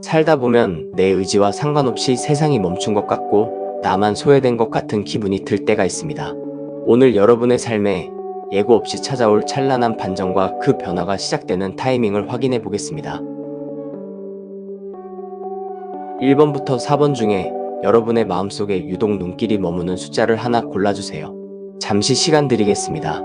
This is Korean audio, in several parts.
살다 보면 내 의지와 상관없이 세상이 멈춘 것 같고 나만 소외된 것 같은 기분이 들 때가 있습니다. 오늘 여러분의 삶에 예고 없이 찾아올 찬란한 반전과 그 변화가 시작되는 타이밍을 확인해 보겠습니다. 1번부터 4번 중에 여러분의 마음속에 유독 눈길이 머무는 숫자를 하나 골라주세요. 잠시 시간 드리겠습니다.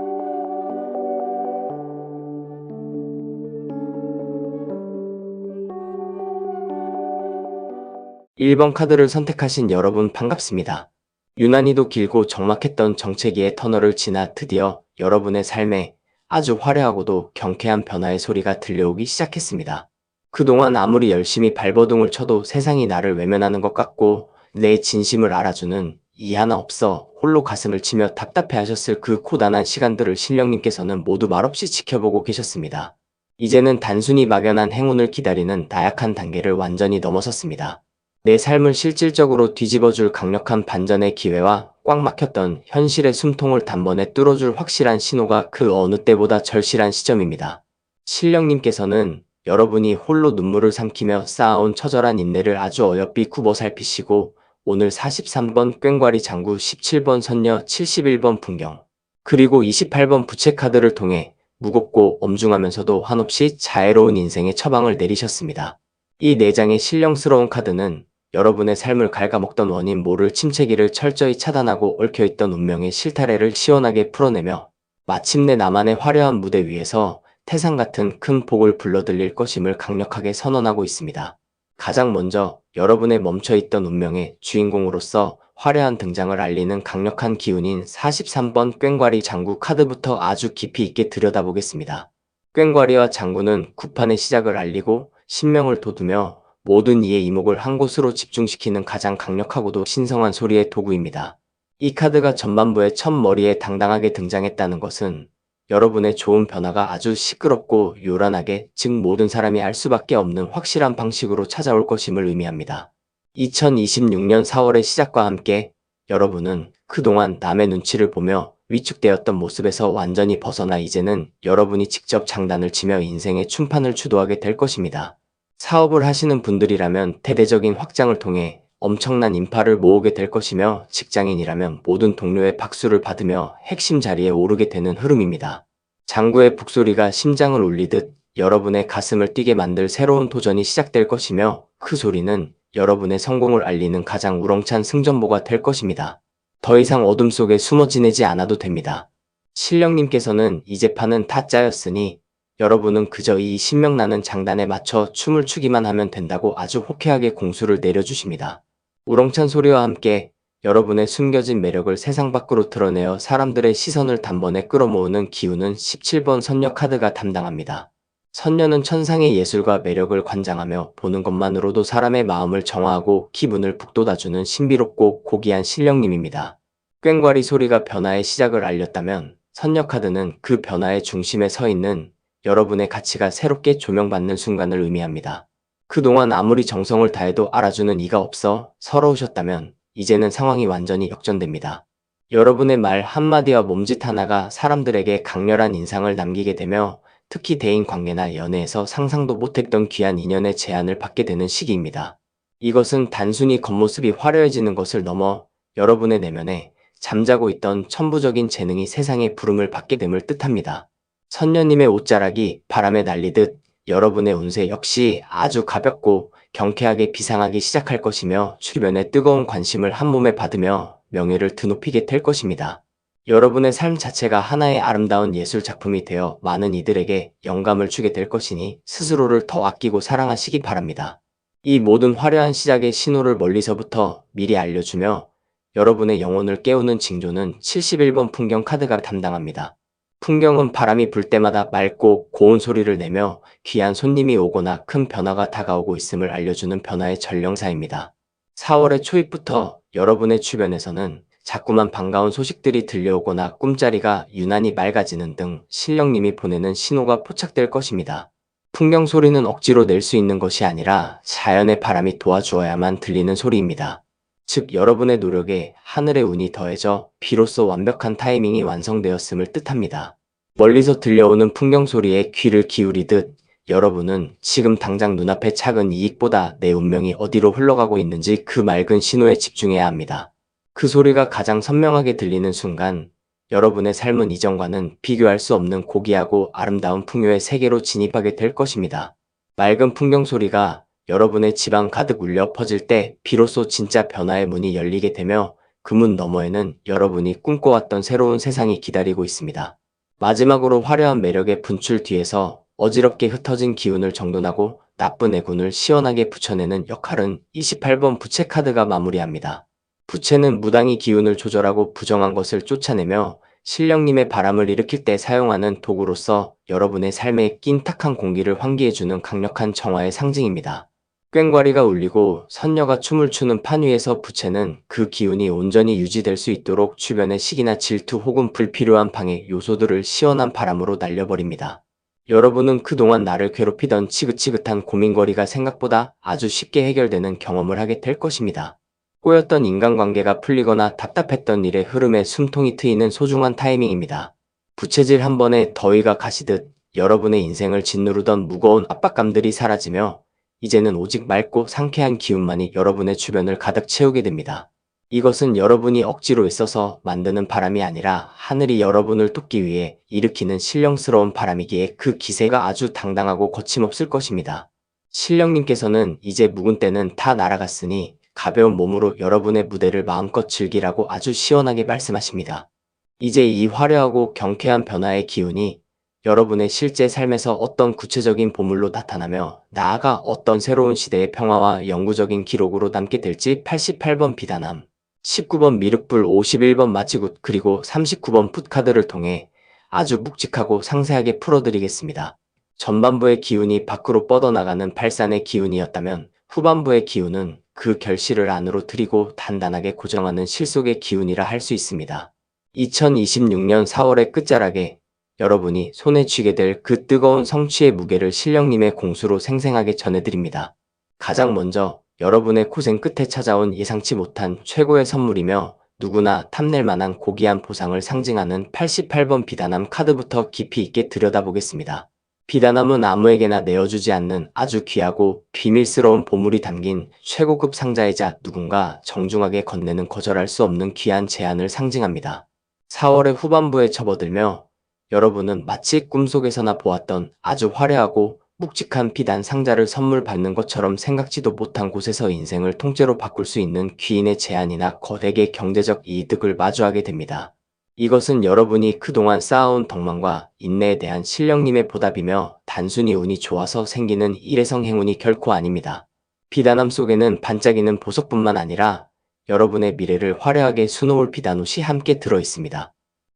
1번 카드를 선택하신 여러분 반갑습니다. 유난히도 길고 적막했던 정체기의 터널을 지나 드디어 여러분의 삶에 아주 화려하고도 경쾌한 변화의 소리가 들려오기 시작했습니다. 그동안 아무리 열심히 발버둥을 쳐도 세상이 나를 외면하는 것 같고 내 진심을 알아주는 이 하나 없어 홀로 가슴을 치며 답답해하셨을 그 고단한 시간들을 신령님께서는 모두 말없이 지켜보고 계셨습니다. 이제는 단순히 막연한 행운을 기다리는 나약한 단계를 완전히 넘어섰습니다. 내 삶을 실질적으로 뒤집어줄 강력한 반전의 기회와 꽉 막혔던 현실의 숨통을 단번에 뚫어줄 확실한 신호가 그 어느 때보다 절실한 시점입니다. 신령님께서는 여러분이 홀로 눈물을 삼키며 쌓아온 처절한 인내를 아주 어여삐 굽어 살피시고 오늘 43번 꽹과리 장구, 17번 선녀, 71번 풍경, 그리고 28번 부채 카드를 통해 무겁고 엄중하면서도 한없이 자애로운 인생의 처방을 내리셨습니다. 이 4장의 신령스러운 카드는 여러분의 삶을 갉아먹던 원인 모를 침체기를 철저히 차단하고 얽혀있던 운명의 실타래를 시원하게 풀어내며 마침내 나만의 화려한 무대 위에서 태산 같은 큰 복을 불러들일 것임을 강력하게 선언하고 있습니다. 가장 먼저 여러분의 멈춰있던 운명의 주인공으로서 화려한 등장을 알리는 강력한 기운인 43번 꽹과리 장구 카드부터 아주 깊이 있게 들여다보겠습니다. 꽹과리와 장구는 구판의 시작을 알리고 신명을 돋우며 모든 이의 이목을 한 곳으로 집중시키는 가장 강력하고도 신성한 소리의 도구입니다. 이 카드가 전반부의 첫 머리에 당당하게 등장했다는 것은 여러분의 좋은 변화가 아주 시끄럽고 요란하게, 즉 모든 사람이 알 수밖에 없는 확실한 방식으로 찾아올 것임을 의미합니다. 2026년 4월의 시작과 함께 여러분은 그동안 남의 눈치를 보며 위축되었던 모습에서 완전히 벗어나 이제는 여러분이 직접 장단을 치며 인생의 춤판을 주도하게 될 것입니다. 사업을 하시는 분들이라면 대대적인 확장을 통해 엄청난 인파를 모으게 될 것이며 직장인이라면 모든 동료의 박수를 받으며 핵심 자리에 오르게 되는 흐름입니다. 장구의 북소리가 심장을 울리듯 여러분의 가슴을 뛰게 만들 새로운 도전이 시작될 것이며 그 소리는 여러분의 성공을 알리는 가장 우렁찬 승전보가 될 것입니다. 더 이상 어둠 속에 숨어 지내지 않아도 됩니다. 신령님께서는 이제 판은 다 짜였으니 여러분은 그저 이 신명나는 장단에 맞춰 춤을 추기만 하면 된다고 아주 호쾌하게 공수를 내려주십니다. 우렁찬 소리와 함께 여러분의 숨겨진 매력을 세상 밖으로 드러내어 사람들의 시선을 단번에 끌어모으는 기운은 17번 선녀 카드가 담당합니다. 선녀는 천상의 예술과 매력을 관장하며 보는 것만으로도 사람의 마음을 정화하고 기분을 북돋아주는 신비롭고 고귀한 신령님입니다. 꽹과리 소리가 변화의 시작을 알렸다면 선녀 카드는 그 변화의 중심에 서 있는 여러분의 가치가 새롭게 조명받는 순간을 의미합니다. 그동안 아무리 정성을 다해도 알아주는 이가 없어 서러우셨다면 이제는 상황이 완전히 역전됩니다. 여러분의 말 한마디와 몸짓 하나가 사람들에게 강렬한 인상을 남기게 되며 특히 대인관계나 연애에서 상상도 못했던 귀한 인연의 제안을 받게 되는 시기입니다. 이것은 단순히 겉모습이 화려해지는 것을 넘어 여러분의 내면에 잠자고 있던 천부적인 재능이 세상의 부름을 받게 됨을 뜻합니다. 선녀님의 옷자락이 바람에 날리듯 여러분의 운세 역시 아주 가볍고 경쾌하게 비상하기 시작할 것이며 주변의 뜨거운 관심을 한몸에 받으며 명예를 드높이게 될 것입니다. 여러분의 삶 자체가 하나의 아름다운 예술 작품이 되어 많은 이들에게 영감을 주게 될 것이니 스스로를 더 아끼고 사랑하시기 바랍니다. 이 모든 화려한 시작의 신호를 멀리서부터 미리 알려주며 여러분의 영혼을 깨우는 징조는 71번 풍경 카드가 담당합니다. 풍경은 바람이 불 때마다 맑고 고운 소리를 내며 귀한 손님이 오거나 큰 변화가 다가오고 있음을 알려주는 변화의 전령사입니다. 4월의 초입부터 여러분의 주변에서는 자꾸만 반가운 소식들이 들려오거나 꿈자리가 유난히 맑아지는 등 신령님이 보내는 신호가 포착될 것입니다. 풍경 소리는 억지로 낼 수 있는 것이 아니라 자연의 바람이 도와주어야만 들리는 소리입니다. 즉 여러분의 노력에 하늘의 운이 더해져 비로소 완벽한 타이밍이 완성되었음을 뜻합니다. 멀리서 들려오는 풍경 소리에 귀를 기울이듯 여러분은 지금 당장 눈앞의 작은 이익보다 내 운명이 어디로 흘러가고 있는지 그 맑은 신호에 집중해야 합니다. 그 소리가 가장 선명하게 들리는 순간 여러분의 삶은 이전과는 비교할 수 없는 고귀하고 아름다운 풍요의 세계로 진입하게 될 것입니다. 맑은 풍경 소리가 여러분의 집안 가득 울려 퍼질 때 비로소 진짜 변화의 문이 열리게 되며 그 문 너머에는 여러분이 꿈꿔왔던 새로운 세상이 기다리고 있습니다. 마지막으로 화려한 매력의 분출 뒤에서 어지럽게 흩어진 기운을 정돈하고 나쁜 애군을 시원하게 붙여내는 역할은 28번 부채 카드가 마무리합니다. 부채는 무당이 기운을 조절하고 부정한 것을 쫓아내며 신령님의 바람을 일으킬 때 사용하는 도구로서 여러분의 삶에 낀 탁한 공기를 환기해주는 강력한 정화의 상징입니다. 꽹과리가 울리고 선녀가 춤을 추는 판 위에서 부채는 그 기운이 온전히 유지될 수 있도록 주변의 시기나 질투 혹은 불필요한 방해 요소들을 시원한 바람으로 날려버립니다. 여러분은 그동안 나를 괴롭히던 지긋지긋한 고민거리가 생각보다 아주 쉽게 해결되는 경험을 하게 될 것입니다. 꼬였던 인간관계가 풀리거나 답답했던 일의 흐름에 숨통이 트이는 소중한 타이밍입니다. 부채질 한 번에 더위가 가시듯 여러분의 인생을 짓누르던 무거운 압박감들이 사라지며 이제는 오직 맑고 상쾌한 기운만이 여러분의 주변을 가득 채우게 됩니다. 이것은 여러분이 억지로 애써서 만드는 바람이 아니라 하늘이 여러분을 돕기 위해 일으키는 신령스러운 바람이기에 그 기세가 아주 당당하고 거침없을 것입니다. 신령님께서는 이제 묵은 때는 다 날아갔으니 가벼운 몸으로 여러분의 무대를 마음껏 즐기라고 아주 시원하게 말씀하십니다. 이제 이 화려하고 경쾌한 변화의 기운이 여러분의 실제 삶에서 어떤 구체적인 보물로 나타나며 나아가 어떤 새로운 시대의 평화와 영구적인 기록으로 남게 될지 88번 비단함, 19번 미륵불, 51번 마치굿 그리고 39번 풋카드를 통해 아주 묵직하고 상세하게 풀어드리겠습니다. 전반부의 기운이 밖으로 뻗어나가는 발산의 기운이었다면 후반부의 기운은 그 결실을 안으로 들이고 단단하게 고정하는 실속의 기운이라 할 수 있습니다. 2026년 4월의 끝자락에 여러분이 손에 쥐게 될 그 뜨거운 성취의 무게를 신령님의 공수로 생생하게 전해드립니다. 가장 먼저 여러분의 고생 끝에 찾아온 예상치 못한 최고의 선물이며 누구나 탐낼 만한 고귀한 보상을 상징하는 88번 비단함 카드부터 깊이 있게 들여다보겠습니다. 비단함은 아무에게나 내어주지 않는 아주 귀하고 비밀스러운 보물이 담긴 최고급 상자이자 누군가 정중하게 건네는 거절할 수 없는 귀한 제안을 상징합니다. 4월의 후반부에 접어들며 여러분은 마치 꿈속에서나 보았던 아주 화려하고 묵직한 비단 상자를 선물 받는 것처럼 생각지도 못한 곳에서 인생을 통째로 바꿀 수 있는 귀인의 제안이나 거액의 경제적 이득을 마주하게 됩니다. 이것은 여러분이 그동안 쌓아온 덕망과 인내에 대한 신령님의 보답이며 단순히 운이 좋아서 생기는 일회성 행운이 결코 아닙니다. 비단함 속에는 반짝이는 보석뿐만 아니라 여러분의 미래를 화려하게 수놓을 비단옷이 함께 들어있습니다.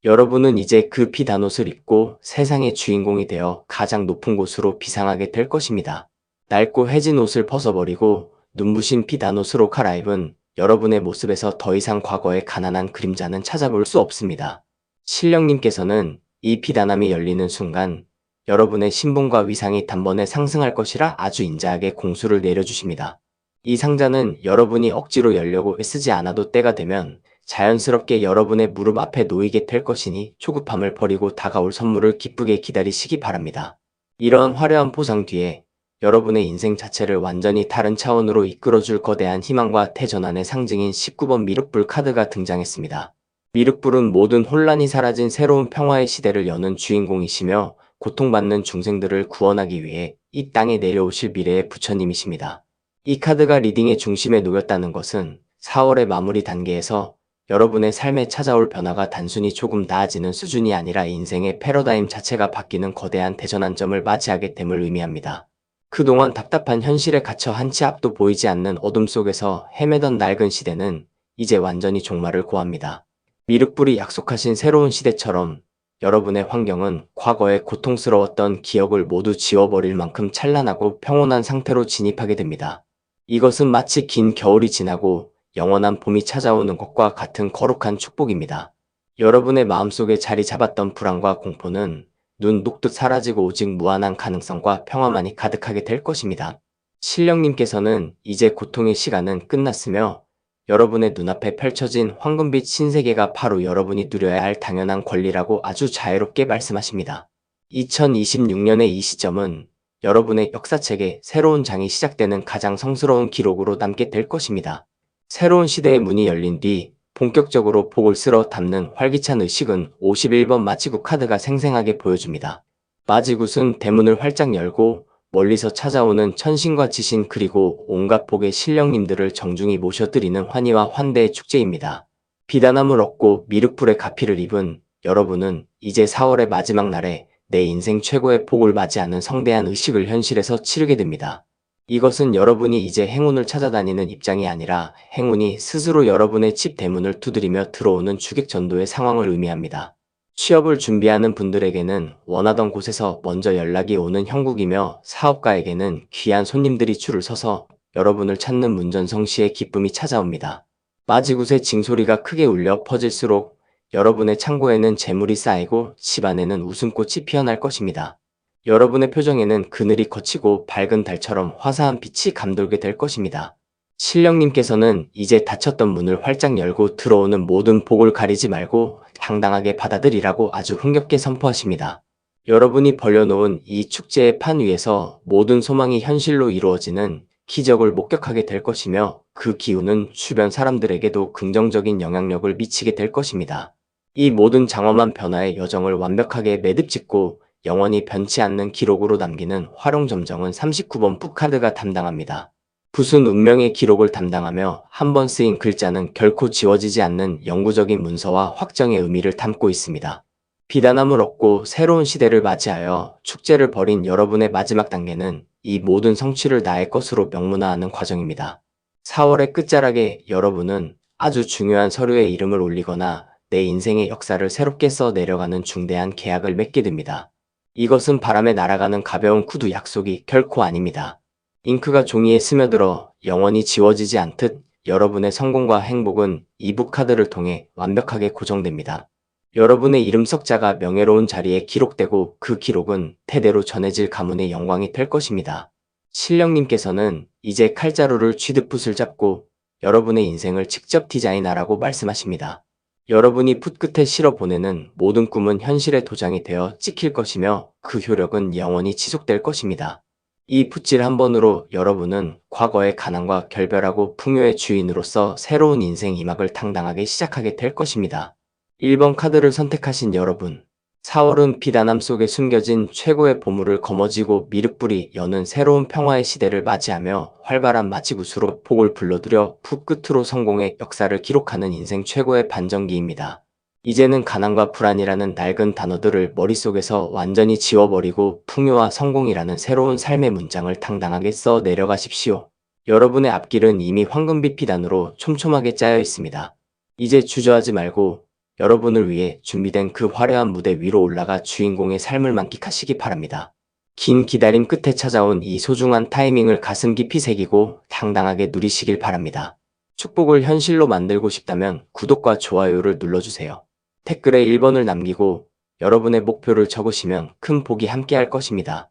여러분은 이제 그 비단옷을 입고 세상의 주인공이 되어 가장 높은 곳으로 비상하게 될 것입니다. 낡고 해진 옷을 벗어버리고 눈부신 비단옷으로 갈아입은 여러분의 모습에서 더 이상 과거의 가난한 그림자는 찾아볼 수 없습니다. 신령님께서는 이 비단함이 열리는 순간 여러분의 신분과 위상이 단번에 상승할 것이라 아주 인자하게 공수를 내려주십니다. 이 상자는 여러분이 억지로 열려고 애쓰지 않아도 때가 되면 자연스럽게 여러분의 무릎 앞에 놓이게 될 것이니 초급함을 버리고 다가올 선물을 기쁘게 기다리시기 바랍니다. 이러한 화려한 보상 뒤에 여러분의 인생 자체를 완전히 다른 차원으로 이끌어줄 거대한 희망과 태전환의 상징인 19번 미륵불 카드가 등장했습니다. 미륵불은 모든 혼란이 사라진 새로운 평화의 시대를 여는 주인공이시며 고통받는 중생들을 구원하기 위해 이 땅에 내려오실 미래의 부처님이십니다. 이 카드가 리딩의 중심에 놓였다는 것은 4월의 마무리 단계에서 여러분의 삶에 찾아올 변화가 단순히 조금 나아지는 수준이 아니라 인생의 패러다임 자체가 바뀌는 거대한 대전환점을 맞이하게 됨을 의미합니다. 그동안 답답한 현실에 갇혀 한치 앞도 보이지 않는 어둠 속에서 헤매던 낡은 시대는 이제 완전히 종말을 고합니다. 미륵불이 약속하신 새로운 시대처럼 여러분의 환경은 과거의 고통스러웠던 기억을 모두 지워버릴 만큼 찬란하고 평온한 상태로 진입하게 됩니다. 이것은 마치 긴 겨울이 지나고 영원한 봄이 찾아오는 것과 같은 거룩한 축복입니다. 여러분의 마음속에 자리 잡았던 불안과 공포는 눈 녹듯 사라지고 오직 무한한 가능성과 평화만이 가득하게 될 것입니다. 신령님께서는 이제 고통의 시간은 끝났으며 여러분의 눈앞에 펼쳐진 황금빛 신세계가 바로 여러분이 누려야 할 당연한 권리라고 아주 자유롭게 말씀하십니다. 2026년의 이 시점은 여러분의 역사책에 새로운 장이 시작되는 가장 성스러운 기록으로 남게 될 것입니다. 새로운 시대의 문이 열린 뒤 본격적으로 복을 쓸어 담는 활기찬 의식은 51번 마지굿 카드가 생생하게 보여줍니다. 마지굿은 대문을 활짝 열고 멀리서 찾아오는 천신과 지신 그리고 온갖 복의 신령님들을 정중히 모셔드리는 환희와 환대의 축제입니다. 비단함을 얻고 미륵불의 가피를 입은 여러분은 이제 4월의 마지막 날에 내 인생 최고의 복을 맞이하는 성대한 의식을 현실에서 치르게 됩니다. 이것은 여러분이 이제 행운을 찾아다니는 입장이 아니라 행운이 스스로 여러분의 집 대문을 두드리며 들어오는 주객전도의 상황을 의미합니다. 취업을 준비하는 분들에게는 원하던 곳에서 먼저 연락이 오는 형국이며 사업가에게는 귀한 손님들이 줄을 서서 여러분을 찾는 문전성시의 기쁨이 찾아옵니다. 마지굿의 징소리가 크게 울려 퍼질수록 여러분의 창고에는 재물이 쌓이고 집안에는 웃음꽃이 피어날 것입니다. 여러분의 표정에는 그늘이 걷히고 밝은 달처럼 화사한 빛이 감돌게 될 것입니다. 신령님께서는 이제 닫혔던 문을 활짝 열고 들어오는 모든 복을 가리지 말고 당당하게 받아들이라고 아주 흥겹게 선포하십니다. 여러분이 벌려놓은 이 축제의 판 위에서 모든 소망이 현실로 이루어지는 기적을 목격하게 될 것이며 그 기운은 주변 사람들에게도 긍정적인 영향력을 미치게 될 것입니다. 이 모든 장엄한 변화의 여정을 완벽하게 매듭짓고 영원히 변치 않는 기록으로 남기는 화룡점정은 39번 붓카드가 담당합니다. 붓은 운명의 기록을 담당하며 한 번 쓰인 글자는 결코 지워지지 않는 영구적인 문서와 확정의 의미를 담고 있습니다. 비단함을 얻고 새로운 시대를 맞이하여 축제를 벌인 여러분의 마지막 단계는 이 모든 성취를 나의 것으로 명문화하는 과정입니다. 4월의 끝자락에 여러분은 아주 중요한 서류에 이름을 올리거나 내 인생의 역사를 새롭게 써 내려가는 중대한 계약을 맺게 됩니다. 이것은 바람에 날아가는 가벼운 구두 약속이 결코 아닙니다. 잉크가 종이에 스며들어 영원히 지워지지 않듯 여러분의 성공과 행복은 이 붓카드를 통해 완벽하게 고정됩니다. 여러분의 이름 석자가 명예로운 자리에 기록되고 그 기록은 대대로 전해질 가문의 영광이 될 것입니다. 신령님께서는 이제 칼자루를 쥐듯 붓을 잡고 여러분의 인생을 직접 디자인하라고 말씀하십니다. 여러분이 붓 끝에 실어 보내는 모든 꿈은 현실의 도장이 되어 찍힐 것이며 그 효력은 영원히 지속될 것입니다. 이 붓질 한 번으로 여러분은 과거의 가난과 결별하고 풍요의 주인으로서 새로운 인생 2막을 당당하게 시작하게 될 것입니다. 1번 카드를 선택하신 여러분, 4월은 비단함 속에 숨겨진 최고의 보물을 거머쥐고 미륵불이 여는 새로운 평화의 시대를 맞이하며 활발한 마지굿으로 복을 불러들여 붓 끝으로 성공의 역사를 기록하는 인생 최고의 반전기입니다. 이제는 가난과 불안이라는 낡은 단어들을 머릿속에서 완전히 지워버리고 풍요와 성공이라는 새로운 삶의 문장을 당당하게 써 내려가십시오. 여러분의 앞길은 이미 황금빛 피단으로 촘촘하게 짜여 있습니다. 이제 주저하지 말고 여러분을 위해 준비된 그 화려한 무대 위로 올라가 주인공의 삶을 만끽하시기 바랍니다. 긴 기다림 끝에 찾아온 이 소중한 타이밍을 가슴 깊이 새기고 당당하게 누리시길 바랍니다. 축복을 현실로 만들고 싶다면 구독과 좋아요를 눌러주세요. 댓글에 1번을 남기고 여러분의 목표를 적으시면 큰 복이 함께할 것입니다.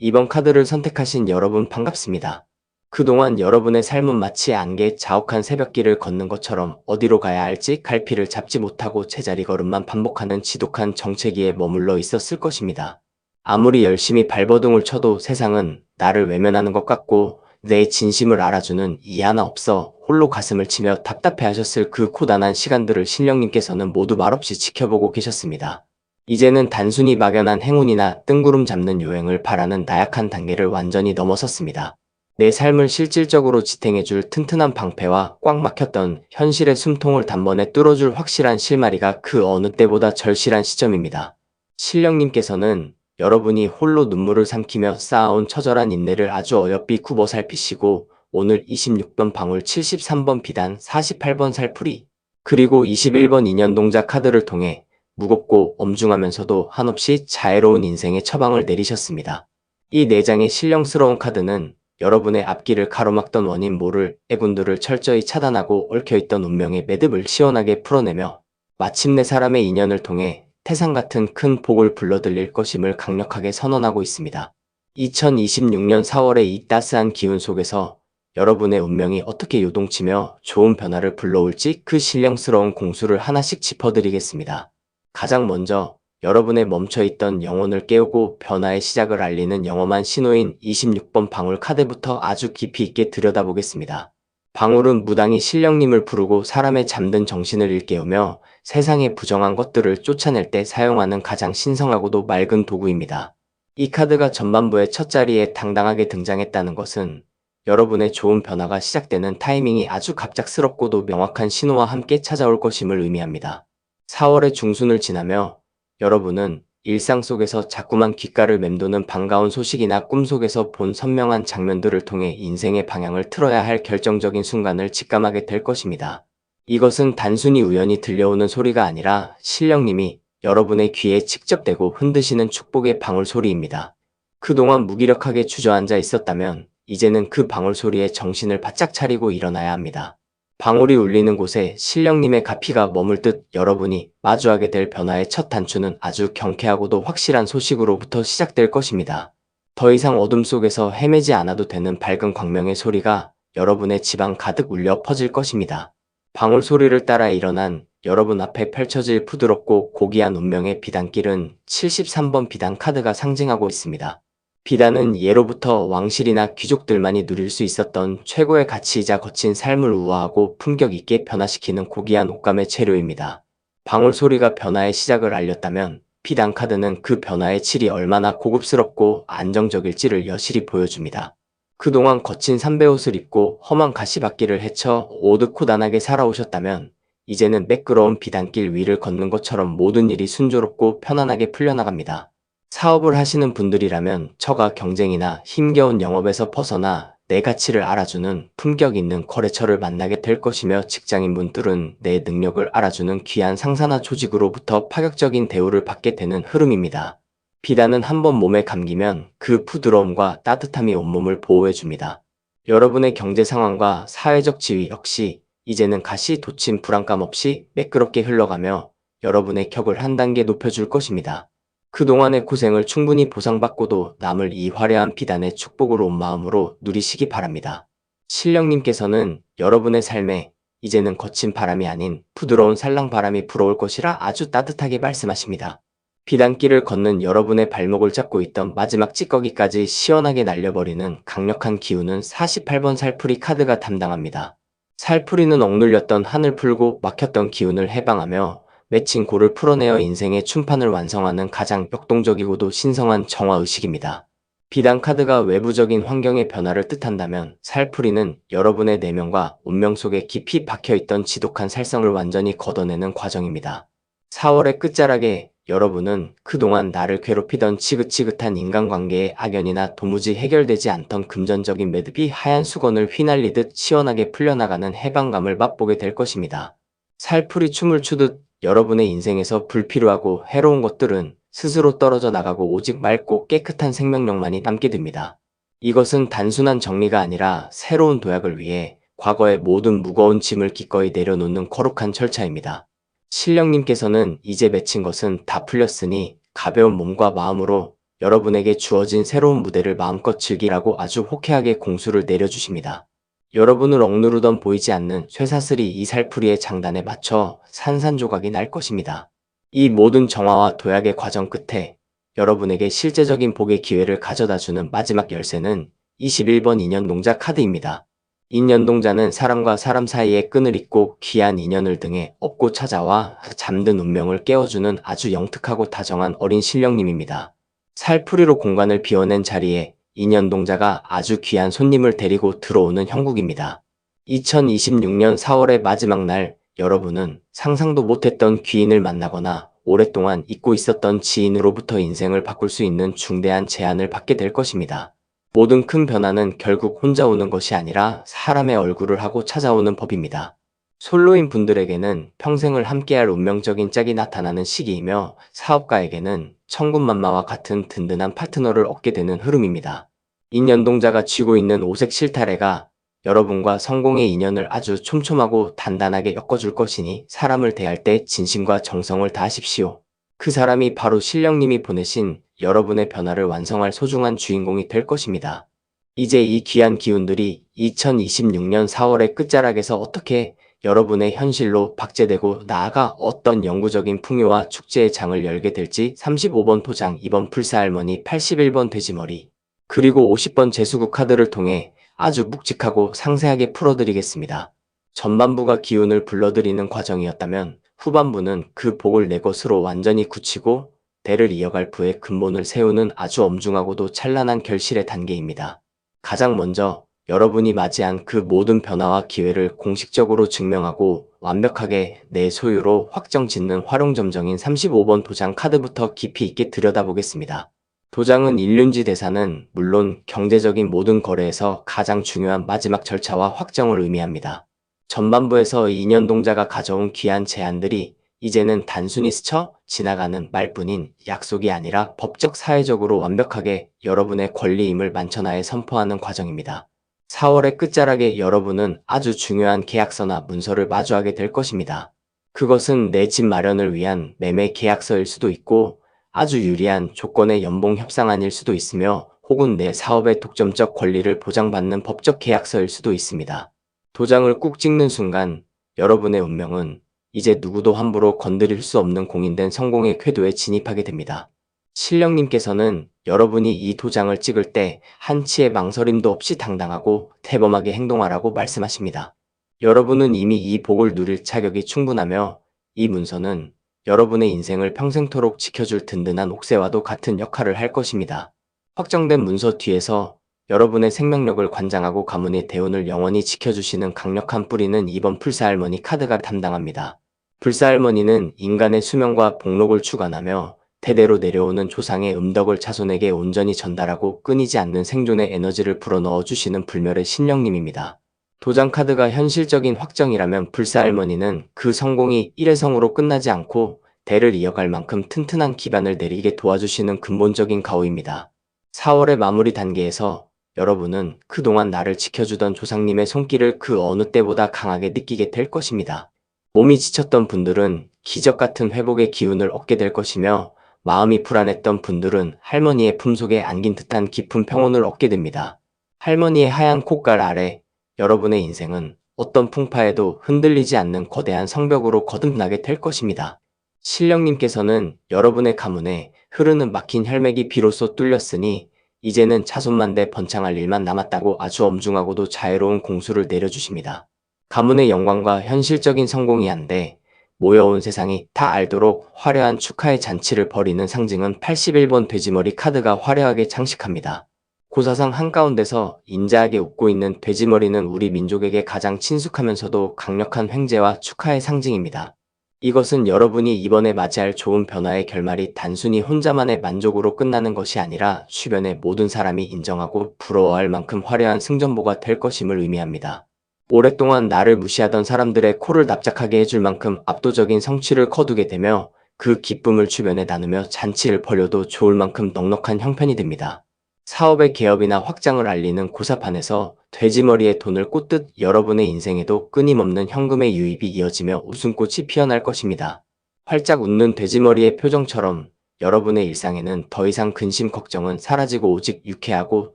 2번 카드를 선택하신 여러분 반갑습니다. 그동안 여러분의 삶은 마치 안개 자욱한 새벽길을 걷는 것처럼 어디로 가야 할지 갈피를 잡지 못하고 제자리 걸음만 반복하는 지독한 정체기에 머물러 있었을 것입니다. 아무리 열심히 발버둥을 쳐도 세상은 나를 외면하는 것 같고 내 진심을 알아주는 이 하나 없어 홀로 가슴을 치며 답답해하셨을 그 고단한 시간들을 신령님께서는 모두 말없이 지켜보고 계셨습니다. 이제는 단순히 막연한 행운이나 뜬구름 잡는 요행을 바라는 나약한 단계를 완전히 넘어섰습니다. 내 삶을 실질적으로 지탱해줄 튼튼한 방패와 꽉 막혔던 현실의 숨통을 단번에 뚫어줄 확실한 실마리가 그 어느 때보다 절실한 시점입니다. 신령님께서는 여러분이 홀로 눈물을 삼키며 쌓아온 처절한 인내를 아주 어여삐 굽어 살피시고 오늘 26번 방울 73번 비단 48번 살풀이 그리고 21번 인연동자 카드를 통해 무겁고 엄중하면서도 한없이 자애로운 인생의 처방을 내리셨습니다. 이 4장의 신령스러운 카드는 여러분의 앞길을 가로막던 원인 모를 애군들을 철저히 차단하고 얽혀있던 운명의 매듭을 시원하게 풀어내며 마침내 사람의 인연을 통해 태산 같은 큰 복을 불러들일 것임을 강력하게 선언하고 있습니다. 2026년 4월의 이 따스한 기운 속에서 여러분의 운명이 어떻게 요동치며 좋은 변화를 불러올지 그 신령스러운 공수를 하나씩 짚어드리겠습니다. 가장 먼저 여러분의 멈춰있던 영혼을 깨우고 변화의 시작을 알리는 영험한 신호인 26번 방울 카드부터 아주 깊이 있게 들여다보겠습니다. 방울은 무당이 신령님을 부르고 사람의 잠든 정신을 일깨우며 세상의 부정한 것들을 쫓아낼 때 사용하는 가장 신성하고도 맑은 도구입니다. 이 카드가 전반부의 첫 자리에 당당하게 등장했다는 것은 여러분의 좋은 변화가 시작되는 타이밍이 아주 갑작스럽고도 명확한 신호와 함께 찾아올 것임을 의미합니다. 4월의 중순을 지나며 여러분은 일상 속에서 자꾸만 귓가를 맴도는 반가운 소식이나 꿈속에서 본 선명한 장면들을 통해 인생의 방향을 틀어야 할 결정적인 순간을 직감하게 될 것입니다. 이것은 단순히 우연히 들려오는 소리가 아니라 신령님이 여러분의 귀에 직접 대고 흔드시는 축복의 방울 소리입니다. 그동안 무기력하게 주저앉아 있었다면 이제는 그 방울 소리에 정신을 바짝 차리고 일어나야 합니다. 방울이 울리는 곳에 신령님의 가피가 머물 듯 여러분이 마주하게 될 변화의 첫 단추는 아주 경쾌하고도 확실한 소식으로부터 시작될 것입니다. 더 이상 어둠 속에서 헤매지 않아도 되는 밝은 광명의 소리가 여러분의 집안 가득 울려 퍼질 것입니다. 방울 소리를 따라 일어난 여러분 앞에 펼쳐질 부드럽고 고귀한 운명의 비단길은 73번 비단 카드가 상징하고 있습니다. 비단은 예로부터 왕실이나 귀족들만이 누릴 수 있었던 최고의 가치이자 거친 삶을 우아하고 품격 있게 변화시키는 고귀한 옷감의 재료입니다. 방울 소리가 변화의 시작을 알렸다면 비단 카드는 그 변화의 질이 얼마나 고급스럽고 안정적일지를 여실히 보여줍니다. 그동안 거친 삼배옷을 입고 험한 가시밭길을 헤쳐 오듯코단하게 살아오셨다면 이제는 매끄러운 비단길 위를 걷는 것처럼 모든 일이 순조롭고 편안하게 풀려나갑니다. 사업을 하시는 분들이라면 처가 경쟁이나 힘겨운 영업에서 벗어나 내 가치를 알아주는 품격 있는 거래처를 만나게 될 것이며 직장인분들은 내 능력을 알아주는 귀한 상사나 조직으로부터 파격적인 대우를 받게 되는 흐름입니다. 비단은 한번 몸에 감기면 그 부드러움과 따뜻함이 온몸을 보호해줍니다. 여러분의 경제 상황과 사회적 지위 역시 이제는 가시 돋친 불안감 없이 매끄럽게 흘러가며 여러분의 격을 한 단계 높여줄 것입니다. 그동안의 고생을 충분히 보상받고도 남을 이 화려한 비단의 축복으로 온 마음으로 누리시기 바랍니다. 신령님께서는 여러분의 삶에 이제는 거친 바람이 아닌 부드러운 살랑바람이 불어올 것이라 아주 따뜻하게 말씀하십니다. 비단길을 걷는 여러분의 발목을 잡고 있던 마지막 찌꺼기까지 시원하게 날려버리는 강력한 기운은 48번 살풀이 카드가 담당합니다. 살풀이는 억눌렸던 한을 풀고 막혔던 기운을 해방하며 맺힌 골을 풀어내어 인생의 춤판을 완성하는 가장 역동적이고도 신성한 정화의식입니다. 비단 카드가 외부적인 환경의 변화를 뜻한다면 살풀이는 여러분의 내면과 운명 속에 깊이 박혀있던 지독한 살성을 완전히 걷어내는 과정입니다. 4월의 끝자락에 여러분은 그동안 나를 괴롭히던 지긋지긋한 인간관계의 악연이나 도무지 해결되지 않던 금전적인 매듭이 하얀 수건을 휘날리듯 시원하게 풀려나가는 해방감을 맛보게 될 것입니다. 살풀이 춤을 추듯 여러분의 인생에서 불필요하고 해로운 것들은 스스로 떨어져 나가고 오직 맑고 깨끗한 생명력만이 남게 됩니다. 이것은 단순한 정리가 아니라 새로운 도약을 위해 과거의 모든 무거운 짐을 기꺼이 내려놓는 거룩한 절차입니다. 신령님께서는 이제 맺힌 것은 다 풀렸으니 가벼운 몸과 마음으로 여러분에게 주어진 새로운 무대를 마음껏 즐기라고 아주 호쾌하게 공수를 내려주십니다. 여러분을 억누르던 보이지 않는 쇠사슬이 이 살풀이의 장단에 맞춰 산산조각이 날 것입니다. 이 모든 정화와 도약의 과정 끝에 여러분에게 실제적인 복의 기회를 가져다주는 마지막 열쇠는 21번 인연동자 카드입니다. 인연동자는 사람과 사람 사이의 끈을 잇고 귀한 인연을 등에 업고 찾아와 잠든 운명을 깨워주는 아주 영특하고 다정한 어린 신령님입니다. 살풀이로 공간을 비워낸 자리에 인연동자가 아주 귀한 손님을 데리고 들어오는 형국입니다. 2026년 4월의 마지막 날 여러분은 상상도 못했던 귀인을 만나거나 오랫동안 잊고 있었던 지인으로부터 인생을 바꿀 수 있는 중대한 제안을 받게 될 것입니다. 모든 큰 변화는 결국 혼자 오는 것이 아니라 사람의 얼굴을 하고 찾아오는 법입니다. 솔로인 분들에게는 평생을 함께할 운명적인 짝이 나타나는 시기이며 사업가에게는 천군만마와 같은 든든한 파트너를 얻게 되는 흐름입니다. 인연동자가 쥐고 있는 오색 실타래가 여러분과 성공의 인연을 아주 촘촘하고 단단하게 엮어줄 것이니 사람을 대할 때 진심과 정성을 다하십시오. 그 사람이 바로 신령님이 보내신 여러분의 변화를 완성할 소중한 주인공이 될 것입니다. 이제 이 귀한 기운들이 2026년 4월의 끝자락에서 어떻게 여러분의 현실로 박제되고 나아가 어떤 영구적인 풍요와 축제의 장을 열게 될지 35번 도장, 2번 풀사할머니, 81번 돼지머리, 그리고 50번 재수구 카드를 통해 아주 묵직하고 상세하게 풀어드리겠습니다. 전반부가 기운을 불러들이는 과정이었다면 후반부는 그 복을 내 것으로 완전히 굳히고 대를 이어갈 부의 근본을 세우는 아주 엄중하고도 찬란한 결실의 단계입니다. 가장 먼저 여러분이 맞이한 그 모든 변화와 기회를 공식적으로 증명하고 완벽하게 내 소유로 확정짓는 활용점정인 35번 도장 카드부터 깊이 있게 들여다보겠습니다. 도장은 일륜지 대사는 물론 경제적인 모든 거래에서 가장 중요한 마지막 절차와 확정을 의미합니다. 전반부에서 인연동자가 가져온 귀한 제안들이 이제는 단순히 스쳐 지나가는 말뿐인 약속이 아니라 법적 사회적으로 완벽하게 여러분의 권리임을 만천하에 선포하는 과정입니다. 4월의 끝자락에 여러분은 아주 중요한 계약서나 문서를 마주하게 될 것입니다. 그것은 내 집 마련을 위한 매매 계약서일 수도 있고 아주 유리한 조건의 연봉 협상안일 수도 있으며 혹은 내 사업의 독점적 권리를 보장받는 법적 계약서일 수도 있습니다. 도장을 꾹 찍는 순간 여러분의 운명은 이제 누구도 함부로 건드릴 수 없는 공인된 성공의 궤도에 진입하게 됩니다. 신령님께서는 여러분이 이 도장을 찍을 때 한치의 망설임도 없이 당당하고 태범하게 행동하라고 말씀하십니다. 여러분은 이미 이 복을 누릴 자격이 충분하며 이 문서는 여러분의 인생을 평생토록 지켜줄 든든한 옥새와도 같은 역할을 할 것입니다. 확정된 문서 뒤에서 여러분의 생명력을 관장하고 가문의 대운을 영원히 지켜주시는 강력한 뿌리는 2번 풀사할머니 카드가 담당합니다. 불사할머니는 인간의 수명과 복록을 주관하며 대대로 내려오는 조상의 음덕을 자손에게 온전히 전달하고 끊이지 않는 생존의 에너지를 불어넣어 주시는 불멸의 신령님입니다. 도장 카드가 현실적인 확정이라면 불사할머니는 그 성공이 일회성으로 끝나지 않고 대를 이어갈 만큼 튼튼한 기반을 내리게 도와주시는 근본적인 가오입니다. 4월의 마무리 단계에서 여러분은 그동안 나를 지켜주던 조상님의 손길을 그 어느 때보다 강하게 느끼게 될 것입니다. 몸이 지쳤던 분들은 기적 같은 회복의 기운을 얻게 될 것이며 마음이 불안했던 분들은 할머니의 품속에 안긴 듯한 깊은 평온을 얻게 됩니다. 할머니의 하얀 콧갈 아래 여러분의 인생은 어떤 풍파에도 흔들리지 않는 거대한 성벽으로 거듭나게 될 것입니다. 신령님께서는 여러분의 가문에 흐르는 막힌 혈맥이 비로소 뚫렸으니 이제는 자손만대 번창할 일만 남았다고 아주 엄중하고도 자애로운 공수를 내려주십니다. 가문의 영광과 현실적인 성공이 한데 모여온 세상이 다 알도록 화려한 축하의 잔치를 벌이는 상징은 81번 돼지머리 카드가 화려하게 장식합니다. 고사성 한가운데서 인자하게 웃고 있는 돼지머리는 우리 민족에게 가장 친숙하면서도 강력한 횡재와 축하의 상징입니다. 이것은 여러분이 이번에 맞이할 좋은 변화의 결말이 단순히 혼자만의 만족으로 끝나는 것이 아니라 주변의 모든 사람이 인정하고 부러워할 만큼 화려한 승전보가 될 것임을 의미합니다. 오랫동안 나를 무시하던 사람들의 코를 납작하게 해줄 만큼 압도적인 성취를 거두게 되며 그 기쁨을 주변에 나누며 잔치를 벌여도 좋을 만큼 넉넉한 형편이 됩니다. 사업의 개업이나 확장을 알리는 고사판에서 돼지머리에 돈을 꽂듯 여러분의 인생에도 끊임없는 현금의 유입이 이어지며 웃음꽃이 피어날 것입니다. 활짝 웃는 돼지머리의 표정처럼 여러분의 일상에는 더 이상 근심 걱정은 사라지고 오직 유쾌하고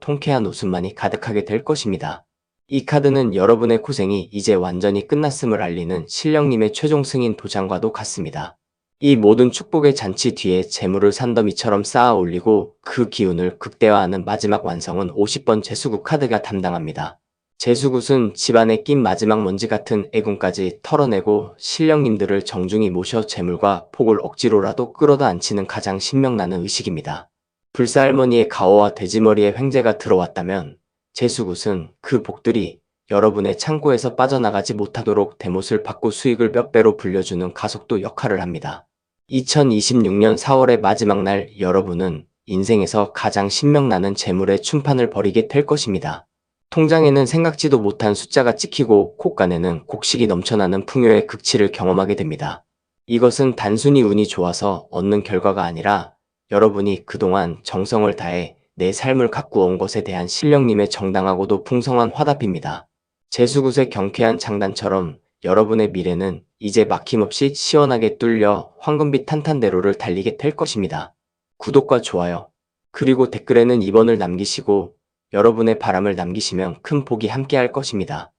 통쾌한 웃음만이 가득하게 될 것입니다. 이 카드는 여러분의 고생이 이제 완전히 끝났음을 알리는 신령님의 최종 승인 도장과도 같습니다. 이 모든 축복의 잔치 뒤에 재물을 산더미처럼 쌓아 올리고 그 기운을 극대화하는 마지막 완성은 50번 재수굿 카드가 담당합니다. 재수굿은 집안에 낀 마지막 먼지 같은 애군까지 털어내고 신령님들을 정중히 모셔 재물과 복을 억지로라도 끌어다 앉히는 가장 신명나는 의식입니다. 불사할머니의 가오와 돼지머리의 횡재가 들어왔다면 재수굿은 그 복들이 여러분의 창고에서 빠져나가지 못하도록 대못을 받고 수익을 몇 배로 불려주는 가속도 역할을 합니다. 2026년 4월의 마지막 날 여러분은 인생에서 가장 신명나는 재물의 춤판을 벌이게 될 것입니다. 통장에는 생각지도 못한 숫자가 찍히고 콧간에는 곡식이 넘쳐나는 풍요의 극치를 경험하게 됩니다. 이것은 단순히 운이 좋아서 얻는 결과가 아니라 여러분이 그동안 정성을 다해 내 삶을 가꾸어 온 것에 대한 신령님의 정당하고도 풍성한 화답입니다. 재수굿의 경쾌한 장단처럼 여러분의 미래는 이제 막힘없이 시원하게 뚫려 황금빛 탄탄대로를 달리게 될 것입니다. 구독과 좋아요, 그리고 댓글에는 2번을 남기시고 여러분의 바람을 남기시면 큰 복이 함께할 것입니다.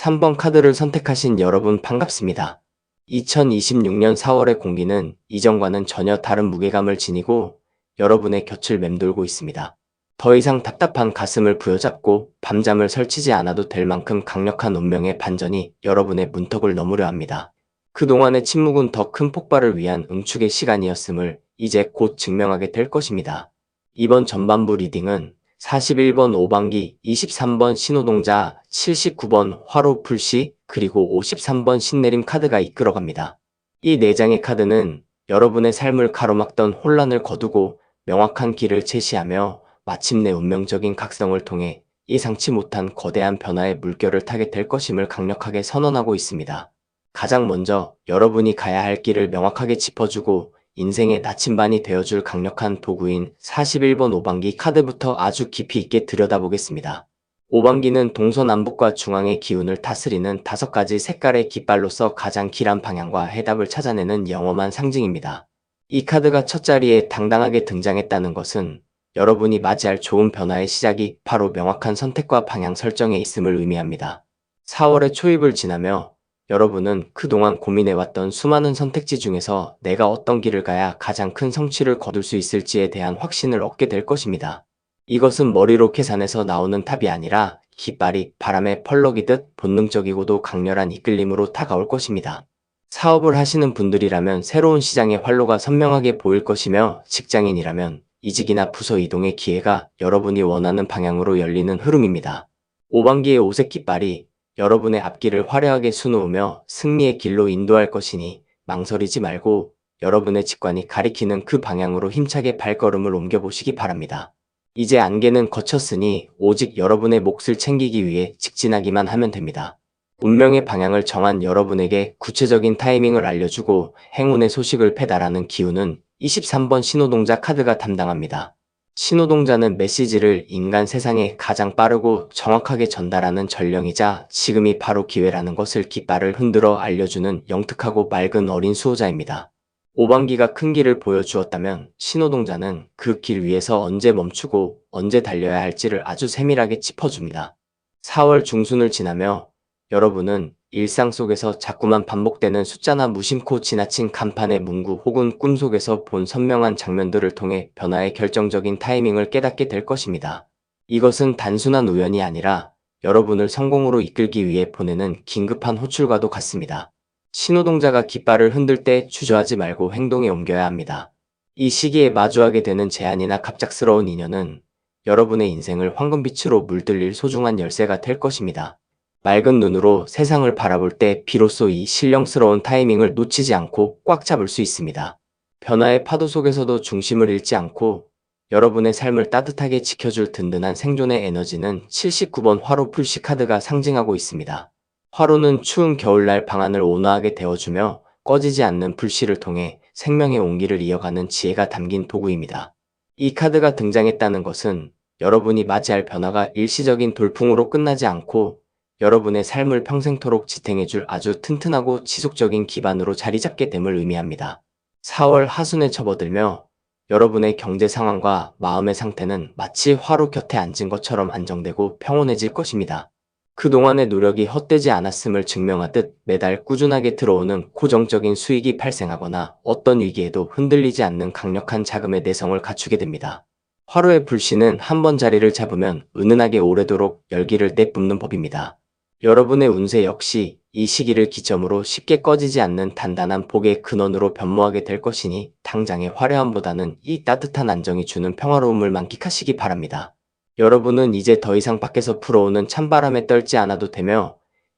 3번 카드를 선택하신 여러분 반갑습니다. 2026년 4월의 공기는 이전과는 전혀 다른 무게감을 지니고 여러분의 곁을 맴돌고 있습니다. 더 이상 답답한 가슴을 부여잡고 밤잠을 설치지 않아도 될 만큼 강력한 운명의 반전이 여러분의 문턱을 넘으려 합니다. 그동안의 침묵은 더 큰 폭발을 위한 응축의 시간이었음을 이제 곧 증명하게 될 것입니다. 이번 전반부 리딩은 41번 오방기, 23번 신호동자, 79번 화로 풀시, 그리고 53번 신내림 카드가 이끌어갑니다. 이 4장의 카드는 여러분의 삶을 가로막던 혼란을 거두고 명확한 길을 제시하며 마침내 운명적인 각성을 통해 예상치 못한 거대한 변화의 물결을 타게 될 것임을 강력하게 선언하고 있습니다. 가장 먼저 여러분이 가야 할 길을 명확하게 짚어주고 인생의 나침반이 되어줄 강력한 도구인 41번 오방기 카드부터 아주 깊이 있게 들여다보겠습니다. 오방기는 동서남북과 중앙의 기운을 다스리는 5가지 색깔의 깃발로서 가장 길한 방향과 해답을 찾아내는 영험한 상징입니다. 이 카드가 첫 자리에 당당하게 등장했다는 것은 여러분이 맞이할 좋은 변화의 시작이 바로 명확한 선택과 방향 설정에 있음을 의미합니다. 4월의 초입을 지나며 여러분은 그동안 고민해왔던 수많은 선택지 중에서 내가 어떤 길을 가야 가장 큰 성취를 거둘 수 있을지에 대한 확신을 얻게 될 것입니다. 이것은 머리로 계산해서 나오는 답이 아니라 깃발이 바람에 펄럭이듯 본능적이고도 강렬한 이끌림으로 다가올 것입니다. 사업을 하시는 분들이라면 새로운 시장의 활로가 선명하게 보일 것이며 직장인이라면 이직이나 부서 이동의 기회가 여러분이 원하는 방향으로 열리는 흐름입니다. 오반기의 오색 깃발이 여러분의 앞길을 화려하게 수놓으며 승리의 길로 인도할 것이니 망설이지 말고 여러분의 직관이 가리키는 그 방향으로 힘차게 발걸음을 옮겨보시기 바랍니다. 이제 안개는 거쳤으니 오직 여러분의 몫을 챙기기 위해 직진하기만 하면 됩니다. 운명의 방향을 정한 여러분에게 구체적인 타이밍을 알려주고 행운의 소식을 배달하는 기운은 23번 신호동자 카드가 담당합니다. 신호동자는 메시지를 인간 세상에 가장 빠르고 정확하게 전달하는 전령이자 지금이 바로 기회라는 것을 깃발을 흔들어 알려주는 영특하고 맑은 어린 수호자입니다. 오반기가 큰 길을 보여주었다면 신호동자는 그 길 위에서 언제 멈추고 언제 달려야 할지를 아주 세밀하게 짚어줍니다. 4월 중순을 지나며 여러분은 일상 속에서 자꾸만 반복되는 숫자나 무심코 지나친 간판의 문구 혹은 꿈속에서 본 선명한 장면들을 통해 변화의 결정적인 타이밍을 깨닫게 될 것입니다. 이것은 단순한 우연이 아니라 여러분을 성공으로 이끌기 위해 보내는 긴급한 호출과도 같습니다. 신호동자가 깃발을 흔들 때 주저하지 말고 행동에 옮겨야 합니다. 이 시기에 마주하게 되는 제안이나 갑작스러운 인연은 여러분의 인생을 황금빛으로 물들일 소중한 열쇠가 될 것입니다. 맑은 눈으로 세상을 바라볼 때 비로소 이 신령스러운 타이밍을 놓치지 않고 꽉 잡을 수 있습니다. 변화의 파도 속에서도 중심을 잃지 않고 여러분의 삶을 따뜻하게 지켜줄 든든한 생존의 에너지는 79번 화로 풀시 카드가 상징하고 있습니다. 화로는 추운 겨울날 방안을 온화하게 데워주며 꺼지지 않는 불씨를 통해 생명의 온기를 이어가는 지혜가 담긴 도구입니다. 이 카드가 등장했다는 것은 여러분이 맞이할 변화가 일시적인 돌풍으로 끝나지 않고 여러분의 삶을 평생토록 지탱해줄 아주 튼튼하고 지속적인 기반으로 자리 잡게 됨을 의미합니다. 4월 하순에 접어들며 여러분의 경제 상황과 마음의 상태는 마치 화로 곁에 앉은 것처럼 안정되고 평온해질 것입니다. 그동안의 노력이 헛되지 않았음을 증명하듯 매달 꾸준하게 들어오는 고정적인 수익이 발생하거나 어떤 위기에도 흔들리지 않는 강력한 자금의 내성을 갖추게 됩니다. 화로의 불씨는 한번 자리를 잡으면 은은하게 오래도록 열기를 내뿜는 법입니다. 여러분의 운세 역시 이 시기를 기점으로 쉽게 꺼지지 않는 단단한 복의 근원으로 변모하게 될 것이니 당장의 화려함보다는 이 따뜻한 안정이 주는 평화로움을 만끽하시기 바랍니다. 여러분은 이제 더 이상 밖에서 불어오는 찬바람에 떨지 않아도 되며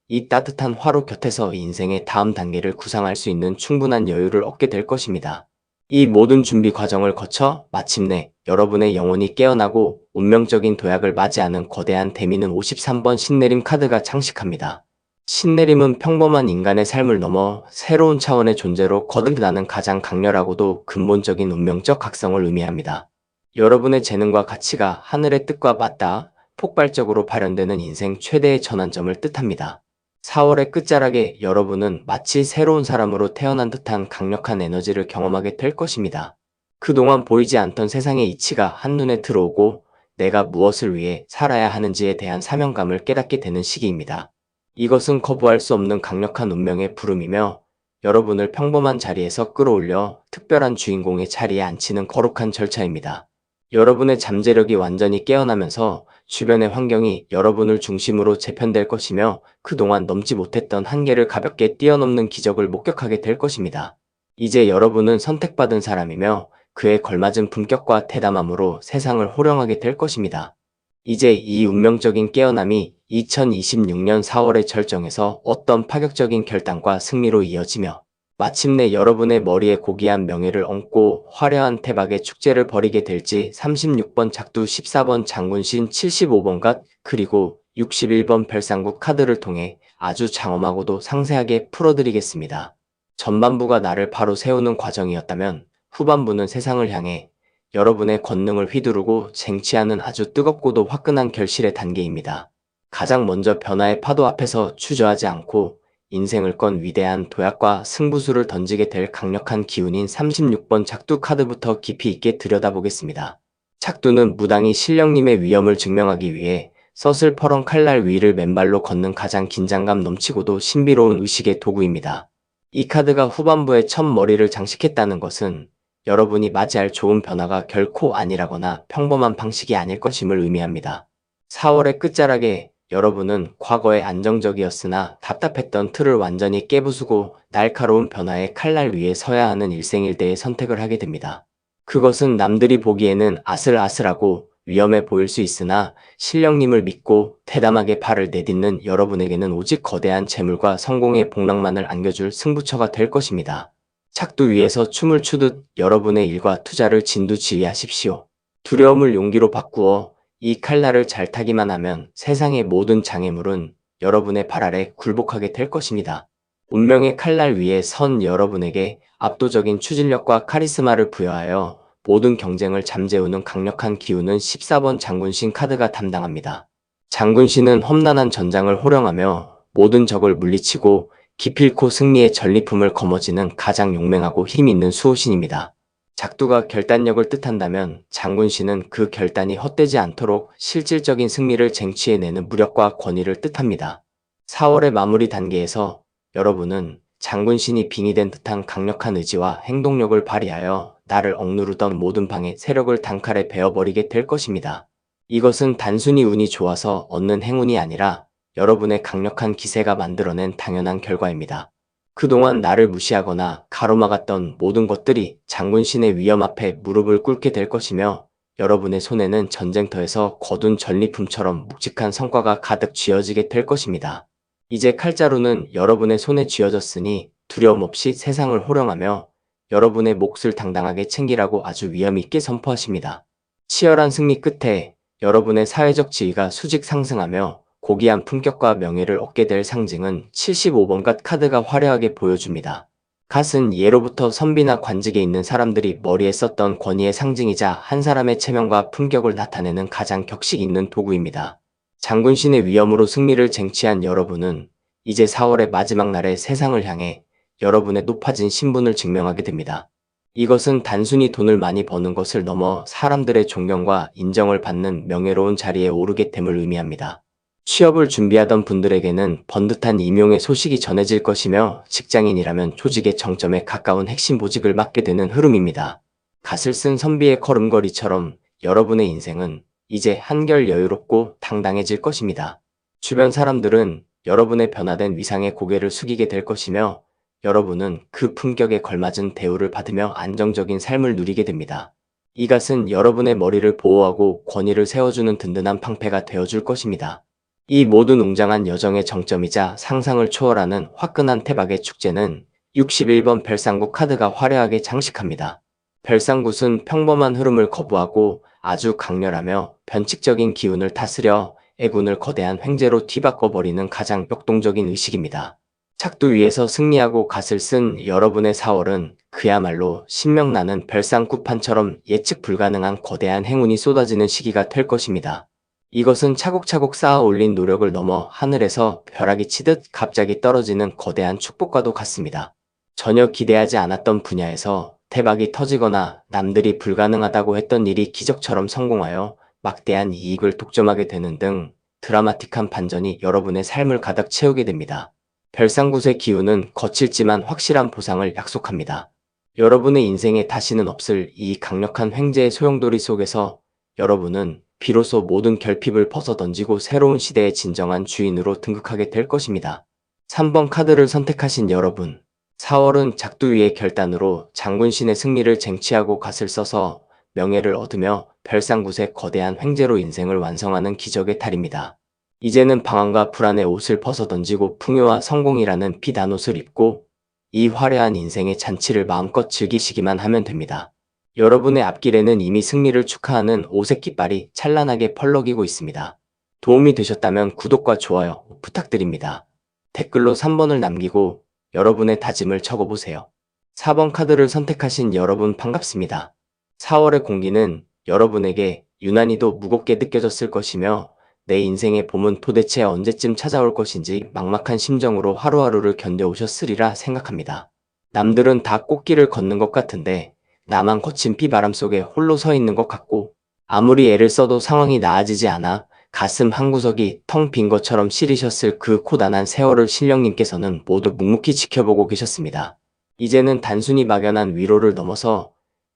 이 따뜻한 화로 곁에서 인생의 다음 단계를 구상할 수 있는 충분한 여유를 얻게 될 것입니다. 이 모든 준비 과정을 거쳐 마침내 여러분의 영혼이 깨어나고 운명적인 도약을 맞이하는 거대한 대미는 53번 신내림 카드가 장식합니다. 신내림은 평범한 인간의 삶을 넘어 새로운 차원의 존재로 거듭나는 가장 강렬하고도 근본적인 운명적 각성을 의미합니다. 여러분의 재능과 가치가 하늘의 뜻과 맞닿아 폭발적으로 발현되는 인생 최대의 전환점을 뜻합니다. 4월의 끝자락에 여러분은 마치 새로운 사람으로 태어난 듯한 강력한 에너지를 경험하게 될 것입니다. 그동안 보이지 않던 세상의 이치가 한눈에 들어오고 내가 무엇을 위해 살아야 하는지에 대한 사명감을 깨닫게 되는 시기입니다. 이것은 거부할 수 없는 강력한 운명의 부름이며 여러분을 평범한 자리에서 끌어올려 특별한 주인공의 자리에 앉히는 거룩한 절차입니다. 여러분의 잠재력이 완전히 깨어나면서 주변의 환경이 여러분을 중심으로 재편될 것이며 그동안 넘지 못했던 한계를 가볍게 뛰어넘는 기적을 목격하게 될 것입니다. 이제 여러분은 선택받은 사람이며 그에 걸맞은 품격과 대담함으로 세상을 호령하게 될 것입니다. 이제 이 운명적인 깨어남이 2026년 4월의 절정에서 어떤 파격적인 결단과 승리로 이어지며 마침내 여러분의 머리에 고귀한 명예를 얹고 화려한 태박의 축제를 벌이게 될지 36번 작두 14번 장군신 75번 갓 그리고 61번 별상국 카드를 통해 아주 장엄하고도 상세하게 풀어드리겠습니다. 전반부가 나를 바로 세우는 과정이었다면 후반부는 세상을 향해 여러분의 권능을 휘두르고 쟁취하는 아주 뜨겁고도 화끈한 결실의 단계입니다. 가장 먼저 변화의 파도 앞에서 주저하지 않고 인생을 건 위대한 도약과 승부수를 던지게 될 강력한 기운인 36번 작두 카드부터 깊이 있게 들여다보겠습니다. 작두는 무당이 신령님의 위엄을 증명하기 위해 서슬퍼런 칼날 위를 맨발로 걷는 가장 긴장감 넘치고도 신비로운 의식의 도구입니다. 이 카드가 후반부에 첫 머리를 장식했다는 것은 여러분이 맞이할 좋은 변화가 결코 아니라거나 평범한 방식이 아닐 것임을 의미합니다. 4월의 끝자락에 여러분은 과거에 안정적이었으나 답답했던 틀을 완전히 깨부수고 날카로운 변화의 칼날 위에 서야 하는 일생일대의 선택을 하게 됩니다. 그것은 남들이 보기에는 아슬아슬하고 위험해 보일 수 있으나 신령님을 믿고 대담하게 발을 내딛는 여러분에게는 오직 거대한 재물과 성공의 복락만을 안겨줄 승부처가 될 것입니다. 착두 위에서 춤을 추듯 여러분의 일과 투자를 진두지휘하십시오. 두려움을 용기로 바꾸어 이 칼날을 잘 타기만 하면 세상의 모든 장애물은 여러분의 발 아래 굴복하게 될 것입니다. 운명의 칼날 위에 선 여러분에게 압도적인 추진력과 카리스마를 부여하여 모든 경쟁을 잠재우는 강력한 기운은 14번 장군신 카드가 담당합니다. 장군신은 험난한 전장을 호령하며 모든 적을 물리치고 기필코 승리의 전리품을 거머쥐는 가장 용맹하고 힘 있는 수호신입니다. 작두가 결단력을 뜻한다면 장군신은 그 결단이 헛되지 않도록 실질적인 승리를 쟁취해내는 무력과 권위를 뜻합니다. 4월의 마무리 단계에서 여러분은 장군신이 빙의된 듯한 강력한 의지와 행동력을 발휘하여 나를 억누르던 모든 방해 세력을 단칼에 베어버리게 될 것입니다. 이것은 단순히 운이 좋아서 얻는 행운이 아니라 여러분의 강력한 기세가 만들어낸 당연한 결과입니다. 그동안 나를 무시하거나 가로막았던 모든 것들이 장군신의 위엄 앞에 무릎을 꿇게 될 것이며 여러분의 손에는 전쟁터에서 거둔 전리품처럼 묵직한 성과가 가득 쥐어지게 될 것입니다. 이제 칼자루는 여러분의 손에 쥐어졌으니 두려움 없이 세상을 호령하며 여러분의 몫을 당당하게 챙기라고 아주 위엄 있게 선포하십니다. 치열한 승리 끝에 여러분의 사회적 지위가 수직 상승하며 고귀한 품격과 명예를 얻게 될 상징은 75번 갓 카드가 화려하게 보여줍니다. 갓은 예로부터 선비나 관직에 있는 사람들이 머리에 썼던 권위의 상징이자 한 사람의 체면과 품격을 나타내는 가장 격식 있는 도구입니다. 장군신의 위엄으로 승리를 쟁취한 여러분은 이제 4월의 마지막 날에 세상을 향해 여러분의 높아진 신분을 증명하게 됩니다. 이것은 단순히 돈을 많이 버는 것을 넘어 사람들의 존경과 인정을 받는 명예로운 자리에 오르게 됨을 의미합니다. 취업을 준비하던 분들에게는 번듯한 임용의 소식이 전해질 것이며 직장인이라면 조직의 정점에 가까운 핵심 보직을 맡게 되는 흐름입니다. 갓을 쓴 선비의 걸음걸이처럼 여러분의 인생은 이제 한결 여유롭고 당당해질 것입니다. 주변 사람들은 여러분의 변화된 위상에 고개를 숙이게 될 것이며 여러분은 그 품격에 걸맞은 대우를 받으며 안정적인 삶을 누리게 됩니다. 이 갓은 여러분의 머리를 보호하고 권위를 세워주는 든든한 방패가 되어줄 것입니다. 이 모든 웅장한 여정의 정점이자 상상을 초월하는 화끈한 태박의 축제는 61번 별상굿 카드가 화려하게 장식합니다. 별상굿은 평범한 흐름을 거부하고 아주 강렬하며 변칙적인 기운을 다스려 애군을 거대한 횡재로 뒤바꿔버리는 가장 역동적인 의식입니다. 착두 위에서 승리하고 갓을 쓴 여러분의 4월은 그야말로 신명나는 별상굿판처럼 예측 불가능한 거대한 행운이 쏟아지는 시기가 될 것입니다. 이것은 차곡차곡 쌓아 올린 노력을 넘어 하늘에서 벼락이 치듯 갑자기 떨어지는 거대한 축복과도 같습니다. 전혀 기대하지 않았던 분야에서 대박이 터지거나 남들이 불가능하다고 했던 일이 기적처럼 성공하여 막대한 이익을 독점하게 되는 등 드라마틱한 반전이 여러분의 삶을 가득 채우게 됩니다. 별상굿의 기운은 거칠지만 확실한 보상을 약속합니다. 여러분의 인생에 다시는 없을 이 강력한 횡재의 소용돌이 속에서 여러분은 비로소 모든 결핍을 벗어던지고 새로운 시대의 진정한 주인으로 등극하게 될 것입니다. 3번 카드를 선택하신 여러분. 4월은 작두위의 결단으로 장군신의 승리를 쟁취하고 갓을 써서 명예를 얻으며 별상굿의 거대한 횡재로 인생을 완성하는 기적의 달입니다. 이제는 방황과 불안의 옷을 벗어던지고 풍요와 성공이라는 피단옷을 입고 이 화려한 인생의 잔치를 마음껏 즐기시기만 하면 됩니다. 여러분의 앞길에는 이미 승리를 축하하는 오색 깃발이 찬란하게 펄럭이고 있습니다. 도움이 되셨다면 구독과 좋아요 부탁드립니다. 댓글로 3번을 남기고 여러분의 다짐을 적어보세요. 4번 카드를 선택하신 여러분 반갑습니다. 4월의 공기는 여러분에게 유난히도 무겁게 느껴졌을 것이며 내 인생의 봄은 도대체 언제쯤 찾아올 것인지 막막한 심정으로 하루하루를 견뎌오셨으리라 생각합니다. 남들은 다 꽃길을 걷는 것 같은데 나만 거친 비바람 속에 홀로 서 있는 것 같고 아무리 애를 써도 상황이 나아지지 않아 가슴 한구석이 텅 빈 것처럼 시리셨을 그 고단한 세월을 신령님께서는 모두 묵묵히 지켜보고 계셨습니다. 이제는 단순히 막연한 위로를 넘어서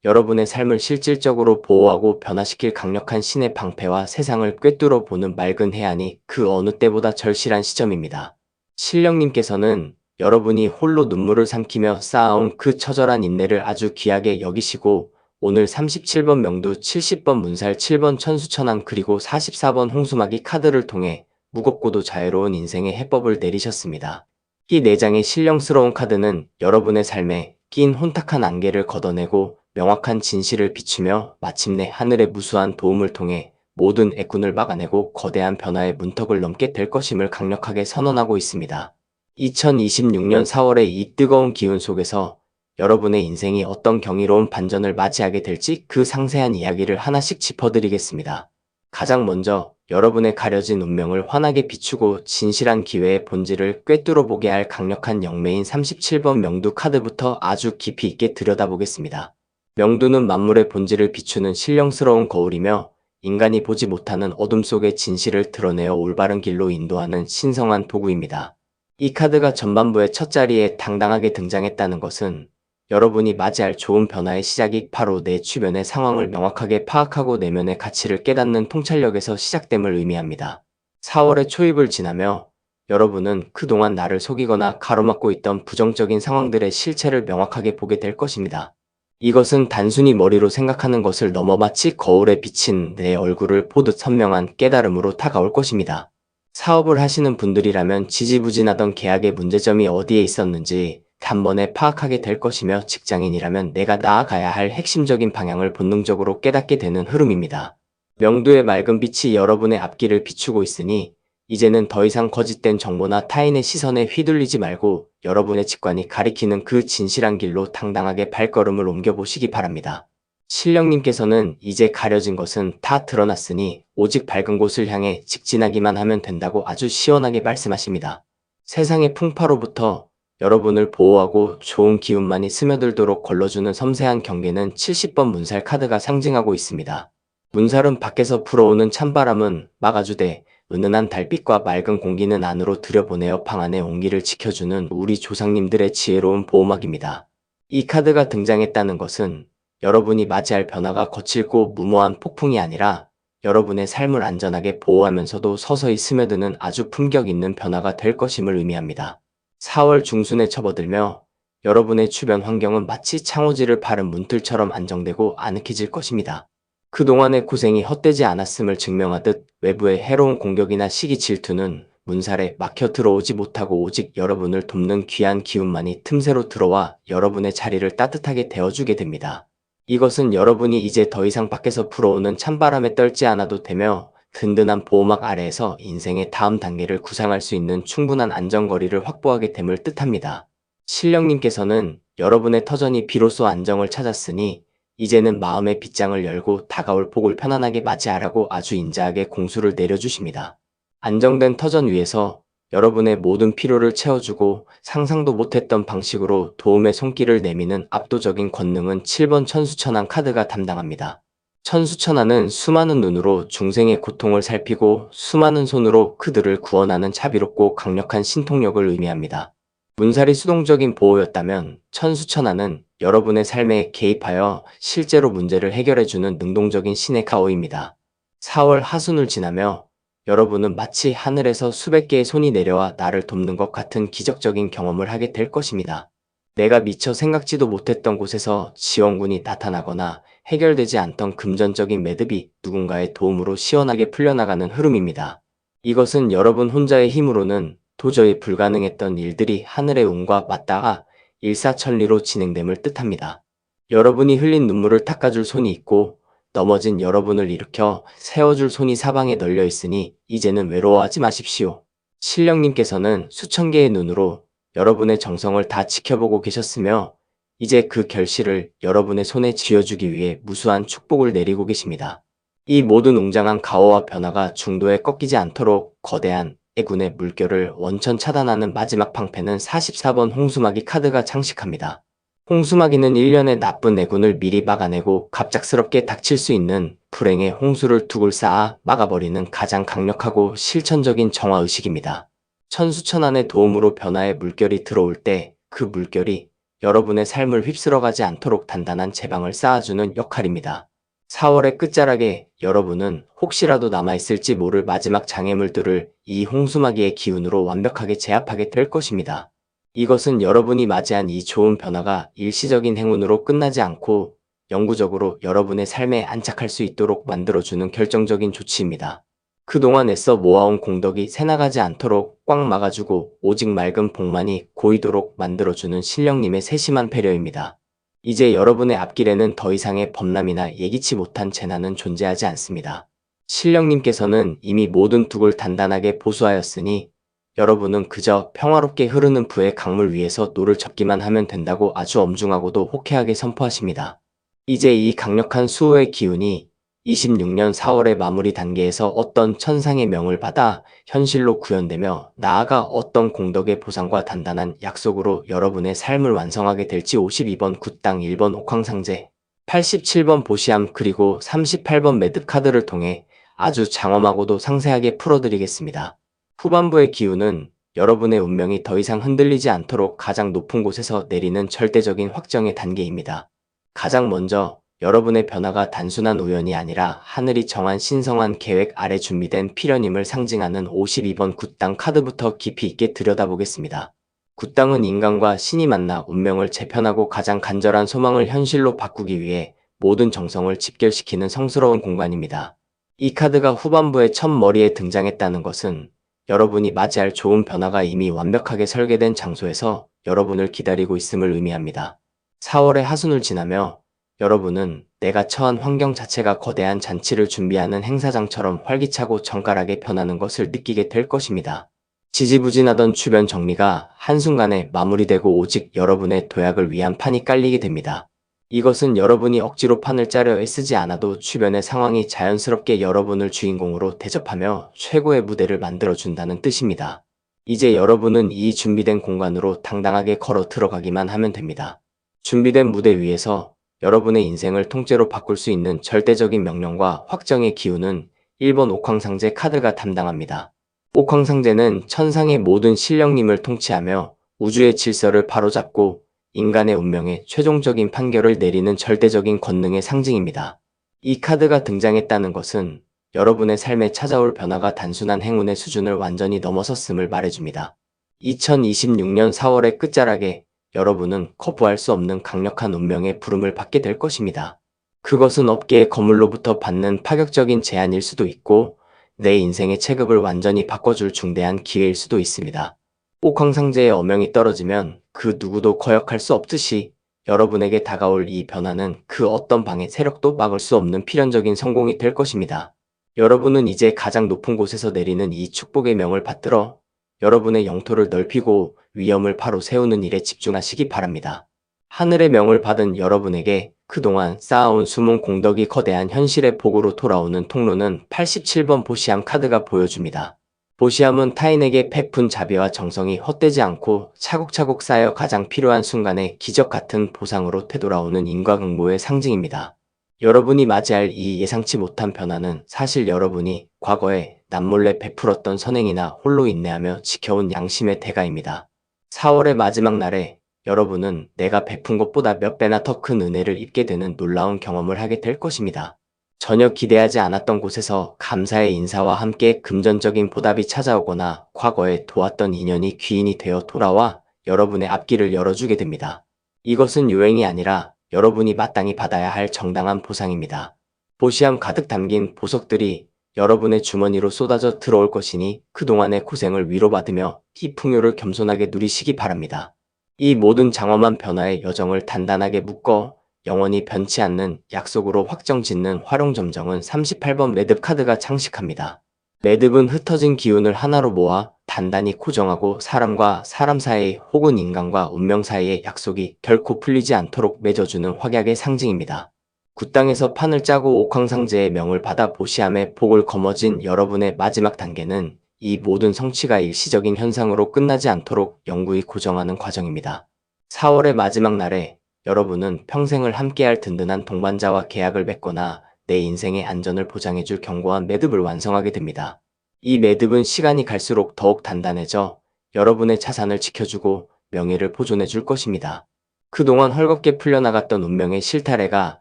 여러분의 삶을 실질적으로 보호하고 변화시킬 강력한 신의 방패와 세상을 꿰뚫어 보는 맑은 해안이 그 어느 때보다 절실한 시점입니다. 신령님께서는 여러분이 홀로 눈물을 삼키며 쌓아온 그 처절한 인내를 아주 귀하게 여기시고 오늘 37번 명두, 70번 문살, 7번 천수천왕 그리고 44번 홍수마기 카드를 통해 무겁고도 자유로운 인생의 해법을 내리셨습니다. 이 4장의 신령스러운 카드는 여러분의 삶에 낀 혼탁한 안개를 걷어내고 명확한 진실을 비추며 마침내 하늘의 무수한 도움을 통해 모든 애군을 막아내고 거대한 변화의 문턱을 넘게 될 것임을 강력하게 선언하고 있습니다. 2026년 4월의 이 뜨거운 기운 속에서 여러분의 인생이 어떤 경이로운 반전을 맞이하게 될지 그 상세한 이야기를 하나씩 짚어드리겠습니다. 가장 먼저 여러분의 가려진 운명을 환하게 비추고 진실한 기회의 본질을 꿰뚫어 보게 할 강력한 영매인 37번 명두 카드부터 아주 깊이 있게 들여다보겠습니다. 명두는 만물의 본질을 비추는 신령스러운 거울이며 인간이 보지 못하는 어둠 속의 진실을 드러내어 올바른 길로 인도하는 신성한 도구입니다. 이 카드가 전반부의 첫 자리에 당당하게 등장했다는 것은 여러분이 맞이할 좋은 변화의 시작이 바로 내 주변의 상황을 명확하게 파악하고 내면의 가치를 깨닫는 통찰력에서 시작됨을 의미합니다. 4월의 초입을 지나며 여러분은 그동안 나를 속이거나 가로막고 있던 부정적인 상황들의 실체를 명확하게 보게 될 것입니다. 이것은 단순히 머리로 생각하는 것을 넘어 마치 거울에 비친 내 얼굴을 보듯 선명한 깨달음으로 다가올 것입니다. 사업을 하시는 분들이라면 지지부진하던 계약의 문제점이 어디에 있었는지 단번에 파악하게 될 것이며 직장인이라면 내가 나아가야 할 핵심적인 방향을 본능적으로 깨닫게 되는 흐름입니다. 명두의 맑은 빛이 여러분의 앞길을 비추고 있으니 이제는 더 이상 거짓된 정보나 타인의 시선에 휘둘리지 말고 여러분의 직관이 가리키는 그 진실한 길로 당당하게 발걸음을 옮겨보시기 바랍니다. 신령님께서는 이제 가려진 것은 다 드러났으니 오직 밝은 곳을 향해 직진하기만 하면 된다고 아주 시원하게 말씀하십니다. 세상의 풍파로부터 여러분을 보호하고 좋은 기운만이 스며들도록 걸러주는 섬세한 경계는 70번 문살 카드가 상징하고 있습니다. 문살은 밖에서 불어오는 찬바람은 막아주되 은은한 달빛과 맑은 공기는 안으로 들여보내어 방 안의 온기를 지켜주는 우리 조상님들의 지혜로운 보호막입니다. 이 카드가 등장했다는 것은 여러분이 맞이할 변화가 거칠고 무모한 폭풍이 아니라 여러분의 삶을 안전하게 보호하면서도 서서히 스며드는 아주 품격 있는 변화가 될 것임을 의미합니다. 4월 중순에 접어들며 여러분의 주변 환경은 마치 창호지를 바른 문틀처럼 안정되고 아늑해질 것입니다. 그동안의 고생이 헛되지 않았음을 증명하듯 외부의 해로운 공격이나 시기 질투는 문살에 막혀 들어오지 못하고 오직 여러분을 돕는 귀한 기운만이 틈새로 들어와 여러분의 자리를 따뜻하게 데워주게 됩니다. 이것은 여러분이 이제 더 이상 밖에서 불어오는 찬바람에 떨지 않아도 되며 든든한 보호막 아래에서 인생의 다음 단계를 구상할 수 있는 충분한 안전거리를 확보하게 됨을 뜻합니다. 신령님께서는 여러분의 터전이 비로소 안정을 찾았으니 이제는 마음의 빗장을 열고 다가올 복을 편안하게 맞이하라고 아주 인자하게 공수를 내려주십니다. 안정된 터전 위에서 여러분의 모든 필요를 채워주고 상상도 못했던 방식으로 도움의 손길을 내미는 압도적인 권능은 7번 천수천왕 카드가 담당합니다. 천수천하는 수많은 눈으로 중생의 고통을 살피고 수많은 손으로 그들을 구원하는 자비롭고 강력한 신통력을 의미합니다. 문살이 수동적인 보호였다면 천수천하는 여러분의 삶에 개입하여 실제로 문제를 해결해주는 능동적인 신의 가호입니다. 4월 하순을 지나며 여러분은 마치 하늘에서 수백 개의 손이 내려와 나를 돕는 것 같은 기적적인 경험을 하게 될 것입니다. 내가 미처 생각지도 못했던 곳에서 지원군이 나타나거나 해결되지 않던 금전적인 매듭이 누군가의 도움으로 시원하게 풀려나가는 흐름입니다. 이것은 여러분 혼자의 힘으로는 도저히 불가능했던 일들이 하늘의 운과 맞닿아 일사천리로 진행됨을 뜻합니다. 여러분이 흘린 눈물을 닦아줄 손이 있고 넘어진 여러분을 일으켜 세워줄 손이 사방에 널려 있으니 이제는 외로워하지 마십시오. 신령님께서는 수천 개의 눈으로 여러분의 정성을 다 지켜보고 계셨으며 이제 그 결실을 여러분의 손에 쥐어주기 위해 무수한 축복을 내리고 계십니다. 이 모든 웅장한 가호와 변화가 중도에 꺾이지 않도록 거대한 애군의 물결을 원천 차단하는 마지막 방패는 44번 홍수마기 카드가 장식합니다. 홍수마기는 일련의 나쁜 애군을 미리 막아내고 갑작스럽게 닥칠 수 있는 불행의 홍수를 둑을 쌓아 막아버리는 가장 강력하고 실천적인 정화의식입니다. 천수천안의 도움으로 변화의 물결이 들어올 때 그 물결이 여러분의 삶을 휩쓸어가지 않도록 단단한 제방을 쌓아주는 역할입니다. 4월의 끝자락에 여러분은 혹시라도 남아있을지 모를 마지막 장애물들을 이 홍수마기의 기운으로 완벽하게 제압하게 될 것입니다. 이것은 여러분이 맞이한 이 좋은 변화가 일시적인 행운으로 끝나지 않고 영구적으로 여러분의 삶에 안착할 수 있도록 만들어주는 결정적인 조치입니다. 그동안 애써 모아온 공덕이 새나가지 않도록 꽉 막아주고 오직 맑은 복만이 고이도록 만들어주는 신령님의 세심한 배려입니다. 이제 여러분의 앞길에는 더 이상의 범람이나 예기치 못한 재난은 존재하지 않습니다. 신령님께서는 이미 모든 둑을 단단하게 보수하였으니 여러분은 그저 평화롭게 흐르는 부의 강물 위에서 노를 젓기만 하면 된다고 아주 엄중하고도 호쾌하게 선포하십니다. 이제 이 강력한 수호의 기운이 26년 4월의 마무리 단계에서 어떤 천상의 명을 받아 현실로 구현되며 나아가 어떤 공덕의 보상과 단단한 약속으로 여러분의 삶을 완성하게 될지 52번 굿당 1번 옥황상제 87번 보시암 그리고 38번 매듭 카드를 통해 아주 장엄하고도 상세하게 풀어드리겠습니다. 후반부의 기운은 여러분의 운명이 더 이상 흔들리지 않도록 가장 높은 곳에서 내리는 절대적인 확정의 단계입니다. 가장 먼저 여러분의 변화가 단순한 우연이 아니라 하늘이 정한 신성한 계획 아래 준비된 필연임을 상징하는 52번 굿당 카드부터 깊이 있게 들여다보겠습니다. 굿당은 인간과 신이 만나 운명을 재편하고 가장 간절한 소망을 현실로 바꾸기 위해 모든 정성을 집결시키는 성스러운 공간입니다. 이 카드가 후반부의 첫 머리에 등장했다는 것은 여러분이 맞이할 좋은 변화가 이미 완벽하게 설계된 장소에서 여러분을 기다리고 있음을 의미합니다. 4월의 하순을 지나며 여러분은 내가 처한 환경 자체가 거대한 잔치를 준비하는 행사장처럼 활기차고 정갈하게 변하는 것을 느끼게 될 것입니다. 지지부진하던 주변 정리가 한순간에 마무리되고 오직 여러분의 도약을 위한 판이 깔리게 됩니다. 이것은 여러분이 억지로 판을 짜려 애쓰지 않아도 주변의 상황이 자연스럽게 여러분을 주인공으로 대접하며 최고의 무대를 만들어준다는 뜻입니다. 이제 여러분은 이 준비된 공간으로 당당하게 걸어 들어가기만 하면 됩니다. 준비된 무대 위에서 여러분의 인생을 통째로 바꿀 수 있는 절대적인 명령과 확정의 기운은 1번 옥황상제 카드가 담당합니다. 옥황상제는 천상의 모든 신령님을 통치하며 우주의 질서를 바로잡고 인간의 운명에 최종적인 판결을 내리는 절대적인 권능의 상징입니다. 이 카드가 등장했다는 것은 여러분의 삶에 찾아올 변화가 단순한 행운의 수준을 완전히 넘어섰음을 말해줍니다. 2026년 4월의 끝자락에 여러분은 거부할 수 없는 강력한 운명의 부름을 받게 될 것입니다. 그것은 업계의 거물로부터 받는 파격적인 제안일 수도 있고 내 인생의 체급을 완전히 바꿔줄 중대한 기회일 수도 있습니다. 옥황상제의 어명이 떨어지면 그 누구도 거역할 수 없듯이 여러분에게 다가올 이 변화는 그 어떤 방해 세력도 막을 수 없는 필연적인 성공이 될 것입니다. 여러분은 이제 가장 높은 곳에서 내리는 이 축복의 명을 받들어 여러분의 영토를 넓히고 위엄을 바로 세우는 일에 집중하시기 바랍니다. 하늘의 명을 받은 여러분에게 그동안 쌓아온 숨은 공덕이 거대한 현실의 복으로 돌아오는 통로는 87번 보시암 카드가 보여줍니다. 보시암은 타인에게 베푼 자비와 정성이 헛되지 않고 차곡차곡 쌓여 가장 필요한 순간에 기적 같은 보상으로 되돌아오는 인과응보의 상징입니다. 여러분이 맞이할 이 예상치 못한 변화는 사실 여러분이 과거에 남몰래 베풀었던 선행이나 홀로 인내하며 지켜온 양심의 대가입니다. 4월의 마지막 날에 여러분은 내가 베푼 것보다 몇 배나 더 큰 은혜를 입게 되는 놀라운 경험을 하게 될 것입니다. 전혀 기대하지 않았던 곳에서 감사의 인사와 함께 금전적인 보답이 찾아오거나 과거에 도왔던 인연이 귀인이 되어 돌아와 여러분의 앞길을 열어주게 됩니다. 이것은 유행이 아니라 여러분이 마땅히 받아야 할 정당한 보상입니다. 보시함 가득 담긴 보석들이 여러분의 주머니로 쏟아져 들어올 것이니 그동안의 고생을 위로받으며 이 풍요를 겸손하게 누리시기 바랍니다. 이 모든 장엄한 변화의 여정을 단단하게 묶어 영원히 변치 않는 약속으로 확정짓는 활용점정은 38번 매듭 카드가 장식합니다. 매듭은 흩어진 기운을 하나로 모아 단단히 고정하고 사람과 사람 사이 혹은 인간과 운명 사이의 약속이 결코 풀리지 않도록 맺어주는 확약의 상징입니다. 굿땅에서 판을 짜고 옥황상제의 명을 받아 보시함에 복을 거머쥔 여러분의 마지막 단계는 이 모든 성취가 일시적인 현상으로 끝나지 않도록 영구히 고정하는 과정입니다. 4월의 마지막 날에 여러분은 평생을 함께할 든든한 동반자와 계약을 맺거나 내 인생의 안전을 보장해줄 견고한 매듭을 완성하게 됩니다. 이 매듭은 시간이 갈수록 더욱 단단해져 여러분의 자산을 지켜주고 명예를 보존해줄 것입니다. 그동안 헐겁게 풀려나갔던 운명의 실타래가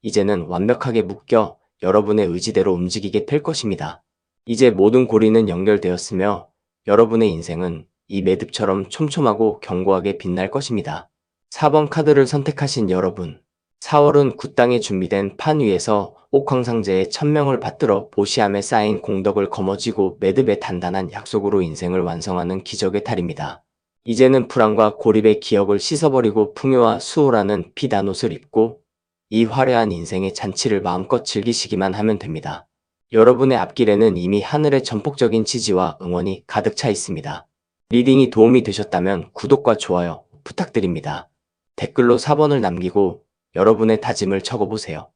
이제는 완벽하게 묶여 여러분의 의지대로 움직이게 될 것입니다. 이제 모든 고리는 연결되었으며 여러분의 인생은 이 매듭처럼 촘촘하고 견고하게 빛날 것입니다. 4번 카드를 선택하신 여러분, 4월은 굿땅에 준비된 판 위에서 옥황상제의 천명을 받들어 보시함에 쌓인 공덕을 거머쥐고 매듭의 단단한 약속으로 인생을 완성하는 기적의 달입니다. 이제는 불안과 고립의 기억을 씻어버리고 풍요와 수호라는 비단 옷을 입고 이 화려한 인생의 잔치를 마음껏 즐기시기만 하면 됩니다. 여러분의 앞길에는 이미 하늘의 전폭적인 지지와 응원이 가득 차 있습니다. 리딩이 도움이 되셨다면 구독과 좋아요 부탁드립니다. 댓글로 4번을 남기고 여러분의 다짐을 적어보세요.